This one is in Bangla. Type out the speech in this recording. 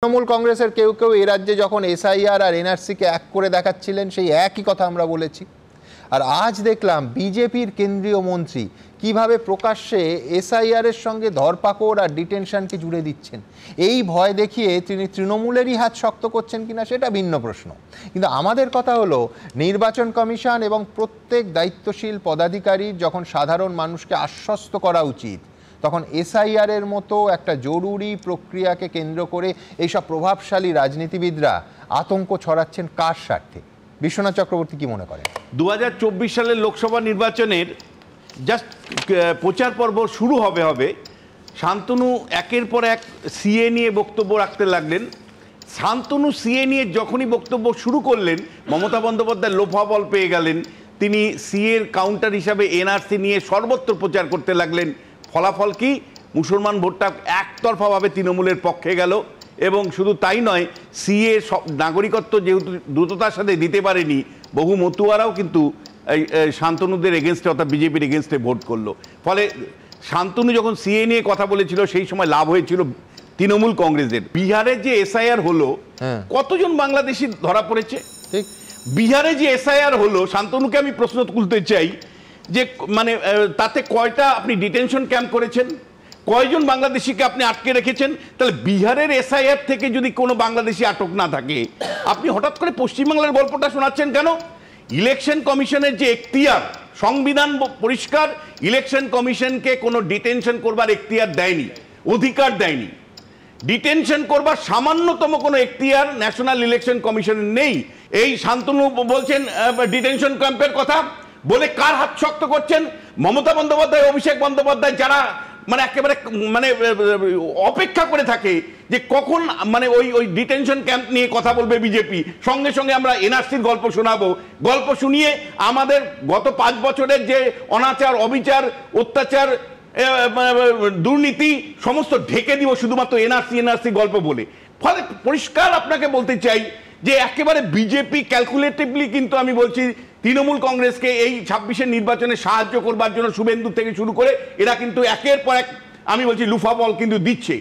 তৃণমূল কংগ্রেসের কেউ কেউ এই রাজ্যে যখন এসআইআর আর এনআরসিকে এক করে দেখাচ্ছিলেন সেই একই কথা আমরা বলেছি। আর আজ দেখলাম বিজেপির কেন্দ্রীয় মন্ত্রী কিভাবে প্রকাশ্যে এসআইআর এর সঙ্গে ধরপাকড় আর ডিটেনশনকে জুড়ে দিচ্ছেন। এই ভয় দেখিয়ে তিনি তৃণমূলেরই হাত শক্ত করছেন কিনা সেটা ভিন্ন প্রশ্ন, কিন্তু আমাদের কথা হলো নির্বাচন কমিশন এবং প্রত্যেক দায়িত্বশীল পদাধিকারীর যখন সাধারণ মানুষকে আশ্বস্ত করা উচিত, তখন এসআইআর এর মতো একটা জরুরি প্রক্রিয়াকে কেন্দ্র করে এইসব প্রভাবশালী রাজনীতিবিদরা আতঙ্ক ছড়াচ্ছেন কার স্বার্থে? বিশ্বনাথ চক্রবর্তী কি মনে করেন? 2024 সালের লোকসভা নির্বাচনের জাস্ট প্রচার পর্ব শুরু হবে শান্তনু একের পর এক সিএ নিয়ে বক্তব্য রাখতে লাগলেন। শান্তনু সিএ নিয়ে যখনই বক্তব্য শুরু করলেন, মমতা বন্দ্যোপাধ্যায় লোফাবল পেয়ে গেলেন। তিনি সিএর কাউন্টার হিসাবে এনআরসি নিয়ে সর্বত্র প্রচার করতে লাগলেন। ফলাফল কি? মুসলমান ভোটটা একতরফাভাবে তৃণমূলের পক্ষে গেল। এবং শুধু তাই নয়, সিএ নাগরিকত্ব যেহেতু দ্রুততার সাথে দিতে পারেনি, বহু মতুয়ারাও কিন্তু শান্তনুদের এগেনস্টে অর্থাৎ বিজেপির এগেনস্টে ভোট করলো। ফলে শান্তনু যখন সিএ নিয়ে কথা বলেছিল সেই সময় লাভ হয়েছিল তৃণমূল কংগ্রেসের। বিহারের যে এসআইআর হলো, কতজন বাংলাদেশি ধরা পড়েছে? বিহারে যে এসআইআর হলো, শান্তনুকে আমি প্রশ্ন তুলতে চাই যে মানে তাতে কয়টা আপনি ডিটেনশন ক্যাম্প করেছেন, কয়জন বাংলাদেশিকে আপনি আটকে রেখেছেন? তাহলে বিহারের এসআইআর থেকে যদি কোনো বাংলাদেশি আটক না থাকে, আপনি হঠাৎ করে পশ্চিমবাংলার গল্পটা শোনাচ্ছেন কেন? ইলেকশন কমিশনের যে এখতিয়ার, সংবিধান পরিষ্কার, ইলেকশন কমিশনকে কোনো ডিটেনশন করবার এখতিয়ার দেয়নি, অধিকার দেয়নি। ডিটেনশন করবার সামান্যতম কোনো এখতিয়ার ন্যাশনাল ইলেকশন কমিশনের নেই। এই শান্তনু বলছেন ডিটেনশন ক্যাম্পের কথা, বলে কার হাত শক্ত করছেন? মমতা বন্দ্যোপাধ্যায়, অভিষেক বন্দ্যোপাধ্যায়, যারা মানে একেবারে মানে অপেক্ষা করে থাকে যে কখন মানে ওই ডিটেনশন ক্যাম্প নিয়ে কথা বলবে বিজেপি। সঙ্গে সঙ্গে আমরা এনআরসির গল্প শোনাবো, গল্প শুনিয়ে আমাদের গত 5 বছরের যে অনাচার, অবিচার, অত্যাচার, দুর্নীতি সমস্ত ঢেকে দিব শুধুমাত্র এনআরসি গল্প বলে। ফলে পরিষ্কার আপনাকে বলতে চাই যে একেবারে বিজেপি ক্যালকুলেটিভলি কিন্তু আমি বলছি তৃণমূল কংগ্রেসকে এই 26-এর নির্বাচনে সাহায্য করবার জন্য শুভেন্দু থেকে শুরু করে এরা কিন্তু একের পর এক আমি বলছি লুফা বল কিন্তু দিচ্ছে।